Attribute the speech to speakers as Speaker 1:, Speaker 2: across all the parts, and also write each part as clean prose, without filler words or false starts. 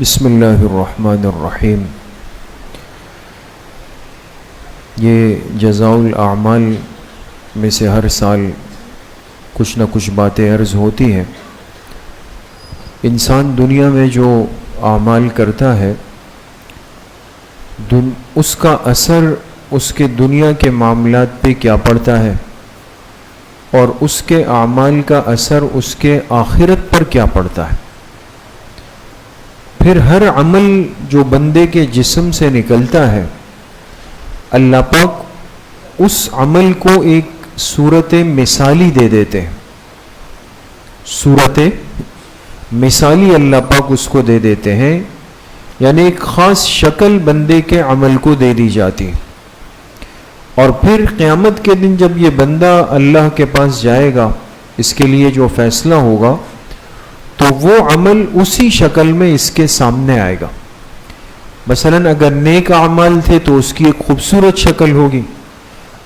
Speaker 1: بسم اللہ الرحمن الرحیم۔ یہ جزاء الاعمال میں سے ہر سال کچھ نہ کچھ باتیں عرض ہوتی ہیں۔ انسان دنیا میں جو اعمال کرتا ہے اس کا اثر اس کے دنیا کے معاملات پہ کیا پڑتا ہے اور اس کے اعمال کا اثر اس کے آخرت پر کیا پڑتا ہے۔ پھر ہر عمل جو بندے کے جسم سے نکلتا ہے اللہ پاک اس عمل کو ایک صورت مثالی دے دیتے ہیں، صورت مثالی اللہ پاک اس کو دے دیتے ہیں، یعنی ایک خاص شکل بندے کے عمل کو دے دی جاتی ہے۔ اور پھر قیامت کے دن جب یہ بندہ اللہ کے پاس جائے گا، اس کے لیے جو فیصلہ ہوگا تو وہ عمل اسی شکل میں اس کے سامنے آئے گا۔ مثلا اگر نیک اعمال تھے تو اس کی ایک خوبصورت شکل ہوگی،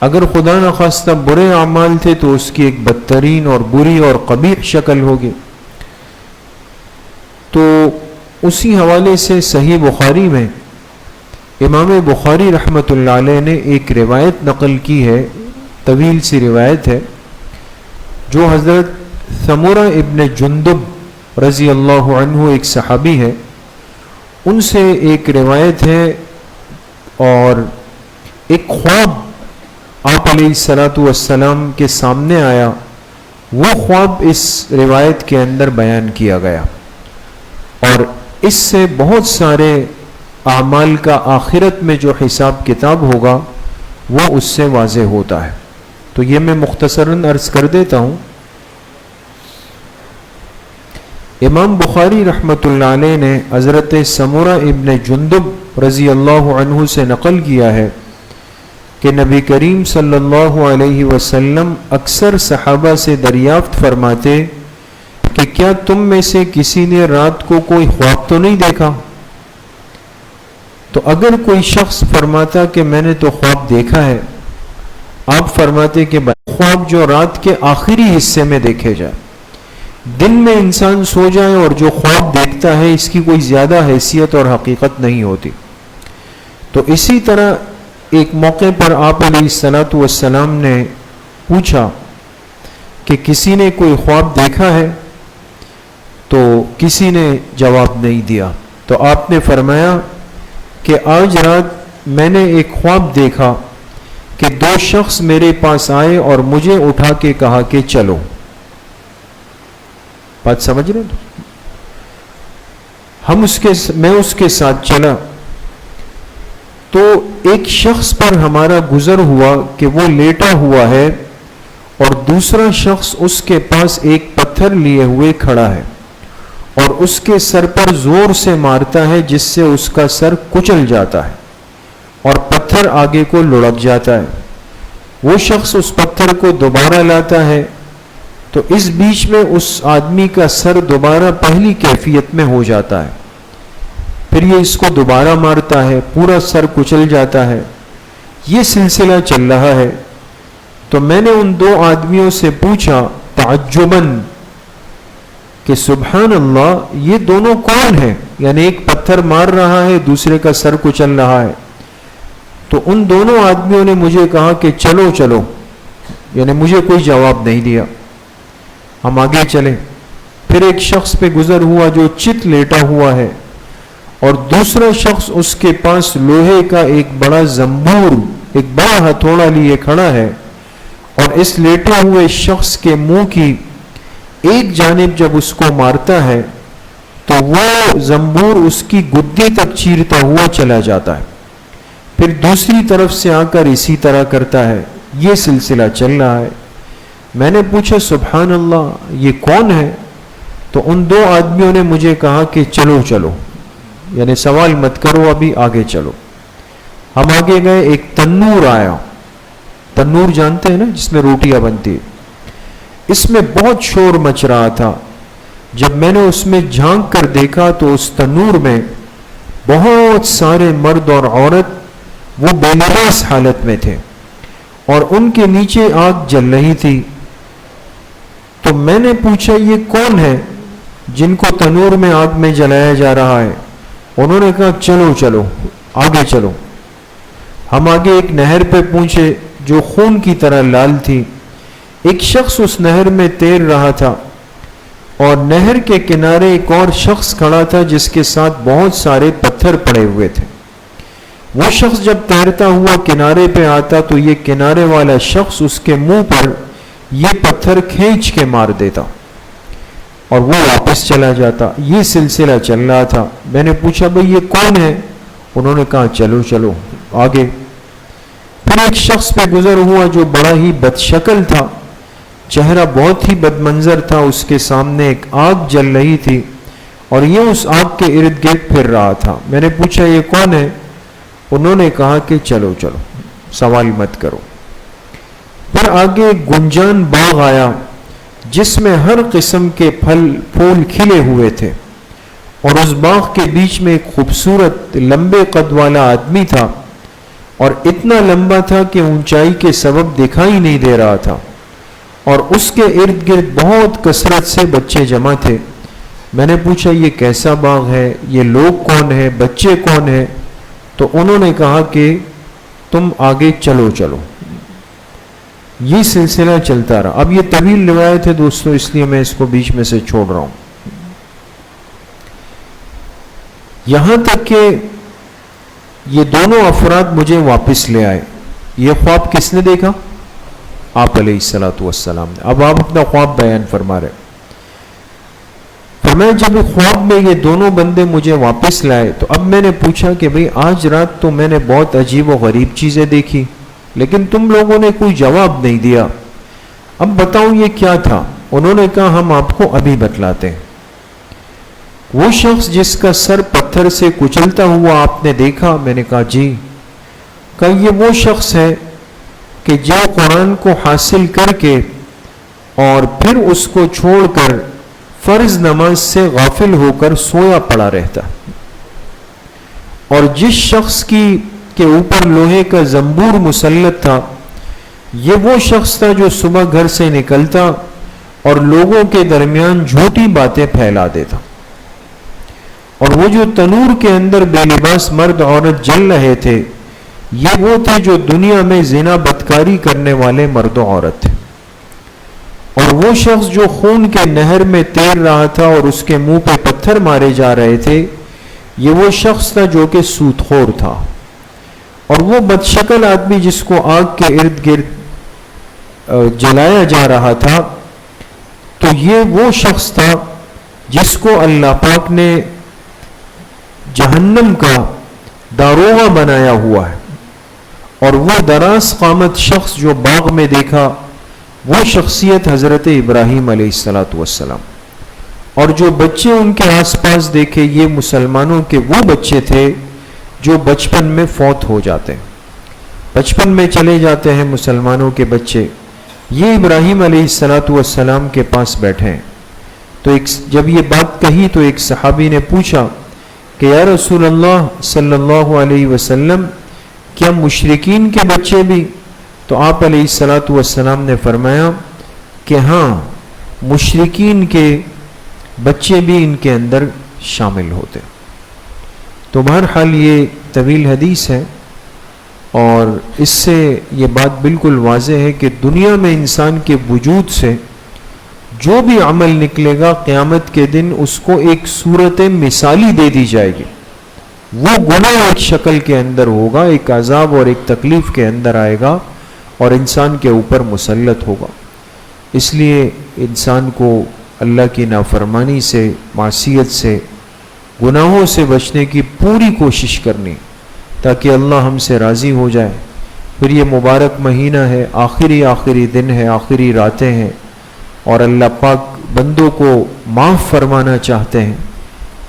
Speaker 1: اگر خدا نخواستہ برے اعمال تھے تو اس کی ایک بدترین اور بری اور قبیح شکل ہوگی۔ تو اسی حوالے سے صحیح بخاری میں امام بخاری رحمۃ اللہ علیہ نے ایک روایت نقل کی ہے، طویل سی روایت ہے، جو حضرت سمورہ ابن جندب رضی اللہ عنہ ایک صحابی ہے، ان سے ایک روایت ہے، اور ایک خواب آپ علیہ الصلاۃ والسلام کے سامنے آیا، وہ خواب اس روایت کے اندر بیان کیا گیا، اور اس سے بہت سارے اعمال کا آخرت میں جو حساب کتاب ہوگا وہ اس سے واضح ہوتا ہے۔ تو یہ میں مختصراً عرض کر دیتا ہوں۔ امام بخاری رحمۃ اللہ علیہ نے حضرت سمورہ ابن جندب رضی اللہ عنہ سے نقل کیا ہے کہ نبی کریم صلی اللہ علیہ وسلم اکثر صحابہ سے دریافت فرماتے کہ کیا تم میں سے کسی نے رات کو کوئی خواب تو نہیں دیکھا؟ تو اگر کوئی شخص فرماتا کہ میں نے تو خواب دیکھا ہے، آپ فرماتے کہ خواب جو رات کے آخری حصے میں دیکھے جائے، دن میں انسان سو جائے اور جو خواب دیکھتا ہے اس کی کوئی زیادہ حیثیت اور حقیقت نہیں ہوتی۔ تو اسی طرح ایک موقع پر آپ علیہ الصلاۃ والسلام نے پوچھا کہ کسی نے کوئی خواب دیکھا ہے؟ تو کسی نے جواب نہیں دیا، تو آپ نے فرمایا کہ آج رات میں نے ایک خواب دیکھا کہ دو شخص میرے پاس آئے اور مجھے اٹھا کے کہا کہ چلو۔ بات سمجھ رہے ہیں؟ میں اس کے ساتھ چلا، تو ایک شخص پر ہمارا گزر ہوا کہ وہ لیٹا ہوا ہے اور دوسرا شخص اس کے پاس ایک پتھر لیے ہوئے کھڑا ہے اور اس کے سر پر زور سے مارتا ہے، جس سے اس کا سر کچل جاتا ہے اور پتھر آگے کو لڑک جاتا ہے۔ وہ شخص اس پتھر کو دوبارہ لاتا ہے، تو اس بیچ میں اس آدمی کا سر دوبارہ پہلی کیفیت میں ہو جاتا ہے، پھر یہ اس کو دوبارہ مارتا ہے، پورا سر کچل جاتا ہے۔ یہ سلسلہ چل رہا ہے۔ تو میں نے ان دو آدمیوں سے پوچھا تعجباً کہ سبحان اللہ، یہ دونوں کون ہیں؟ یعنی ایک پتھر مار رہا ہے، دوسرے کا سر کچل رہا ہے۔ تو ان دونوں آدمیوں نے مجھے کہا کہ چلو چلو، یعنی مجھے کوئی جواب نہیں دیا۔ ہم آگے چلے، پھر ایک شخص پہ گزر ہوا جو چت لیٹا ہوا ہے، اور دوسرا شخص اس کے پاس لوہے کا ایک بڑا زنبور، ایک بڑا ہتھوڑا لیے کھڑا ہے، اور اس لیٹے ہوئے شخص کے منہ کی ایک جانب جب اس کو مارتا ہے تو وہ زنبور اس کی گدی تک چیرتا ہوا چلا جاتا ہے، پھر دوسری طرف سے آ کر اسی طرح کرتا ہے۔ یہ سلسلہ چل رہا ہے۔ میں نے پوچھا سبحان اللہ، یہ کون ہے؟ تو ان دو آدمیوں نے مجھے کہا کہ چلو چلو، یعنی سوال مت کرو، ابھی آگے چلو۔ ہم آگے گئے، ایک تنور آیا، تنور جانتے ہیں نا جس میں روٹیاں بنتی ہیں، اس میں بہت شور مچ رہا تھا۔ جب میں نے اس میں جھانک کر دیکھا تو اس تنور میں بہت سارے مرد اور عورت وہ بے لباس حالت میں تھے، اور ان کے نیچے آگ جل رہی تھی۔ تو میں نے پوچھا یہ کون ہے جن کو تنور میں آگ میں جلایا جا رہا ہے؟ انہوں نے کہا چلو چلو آگے چلو. ہم آگے ایک نہر پہ پہنچے جو خون کی طرح لال تھی. ایک شخص اس نہر میں تیر رہا تھا اور نہر کے کنارے ایک اور شخص کھڑا تھا جس کے ساتھ بہت سارے پتھر پڑے ہوئے تھے. وہ شخص جب تیرتا ہوا کنارے پہ آتا تو یہ کنارے والا شخص اس کے منہ پر یہ پتھر کھینچ کے مار دیتا اور وہ واپس چلا جاتا. یہ سلسلہ چل رہا تھا. میں نے پوچھا بھئی یہ کون ہے؟ انہوں نے کہا چلو چلو آگے. پھر ایک شخص پہ گزر ہوا جو بڑا ہی بد شکل تھا، چہرہ بہت ہی بد منظر تھا. اس کے سامنے ایک آگ جل رہی تھی اور یہ اس آگ کے ارد گرد پھر رہا تھا. میں نے پوچھا یہ کون ہے؟ انہوں نے کہا کہ چلو چلو سوال مت کرو. پھر آگے ایک گنجان باغ آیا جس میں ہر قسم کے پھول کھلے ہوئے تھے اور اس باغ کے بیچ میں ایک خوبصورت لمبے قد والا آدمی تھا اور اتنا لمبا تھا کہ اونچائی کے سبب دکھائی نہیں دے رہا تھا اور اس کے ارد گرد بہت کثرت سے بچے جمع تھے. میں نے پوچھا یہ کیسا باغ ہے، یہ لوگ کون ہیں، بچے کون ہیں؟ تو انہوں نے کہا کہ تم آگے چلو چلو. یہ سلسلہ چلتا رہا. اب یہ طویل روایت ہے دوستو، اس لیے میں اس کو بیچ میں سے چھوڑ رہا ہوں. یہاں تک کہ یہ دونوں افراد مجھے واپس لے آئے. یہ خواب کس نے دیکھا؟ آپ علیہ الصلوۃ والسلام نے. اب آپ اپنا خواب بیان فرما رہے. فرمایا جب خواب میں یہ دونوں بندے مجھے واپس لائے تو اب میں نے پوچھا کہ بھئی آج رات تو میں نے بہت عجیب و غریب چیزیں دیکھی لیکن تم لوگوں نے کوئی جواب نہیں دیا. اب بتاؤ یہ کیا تھا؟ انہوں نے کہا ہم آپ کو ابھی بتلاتے ہیں. وہ شخص جس کا سر پتھر سے کچلتا ہوا آپ نے دیکھا؟ میں نے کہا جی. کہا یہ وہ شخص ہے کہ جو قرآن کو حاصل کر کے اور پھر اس کو چھوڑ کر فرض نماز سے غافل ہو کر سویا پڑا رہتا، اور جس شخص کے اوپر لوہے کا زنبور مسلط تھا یہ وہ شخص تھا جو صبح گھر سے نکلتا اور لوگوں کے درمیان جھوٹی باتیں پھیلا دیتا، اور وہ جو تنور کے اندر بے لباس مرد عورت جل رہے تھے یہ وہ تھے جو دنیا میں زنا بدکاری کرنے والے مرد و عورت تھے، اور وہ شخص جو خون کے نہر میں تیر رہا تھا اور اس کے منہ پہ پتھر مارے جا رہے تھے یہ وہ شخص تھا جو کہ سود خور تھا، اور وہ بدشکل آدمی جس کو آگ کے ارد گرد جلایا جا رہا تھا تو یہ وہ شخص تھا جس کو اللہ پاک نے جہنم کا داروغہ بنایا ہوا ہے. اور وہ دراز قامت شخص جو باغ میں دیکھا وہ شخصیت حضرت ابراہیم علیہ الصلوۃ والسلام، اور جو بچے ان کے آس پاس دیکھے یہ مسلمانوں کے وہ بچے تھے جو بچپن میں فوت ہو جاتے ہیں، بچپن میں چلے جاتے ہیں مسلمانوں کے بچے. یہ ابراہیم علیہ الصلوۃ والسلام کے پاس بیٹھے ہیں. تو جب یہ بات کہی تو ایک صحابی نے پوچھا کہ یا رسول اللہ صلی اللہ علیہ وسلم کیا مشرکین کے بچے بھی؟ تو آپ علیہ الصلوۃ والسلام نے فرمایا کہ ہاں مشرکین کے بچے بھی ان کے اندر شامل ہوتے. تو بہرحال یہ طویل حدیث ہے اور اس سے یہ بات بالکل واضح ہے کہ دنیا میں انسان کے وجود سے جو بھی عمل نکلے گا قیامت کے دن اس کو ایک صورت مثالی دے دی جائے گی. وہ گناہ ایک شکل کے اندر ہوگا، ایک عذاب اور ایک تکلیف کے اندر آئے گا اور انسان کے اوپر مسلط ہوگا. اس لیے انسان کو اللہ کی نافرمانی سے، معصیت سے، گناہوں سے بچنے کی پوری کوشش کرنی تاکہ اللہ ہم سے راضی ہو جائے. پھر یہ مبارک مہینہ ہے، آخری دن ہے، آخری راتیں ہیں اور اللہ پاک بندوں کو معاف فرمانا چاہتے ہیں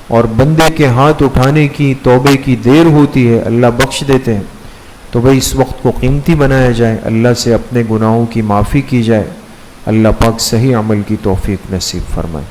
Speaker 1: اور بندے کے ہاتھ اٹھانے کی توبے کی دیر ہوتی ہے، اللہ بخش دیتے ہیں. تو بھئی اس وقت کو قیمتی بنایا جائے، اللہ سے اپنے گناہوں کی معافی کی جائے. اللہ پاک صحیح عمل کی توفیق نصیب فرمائے.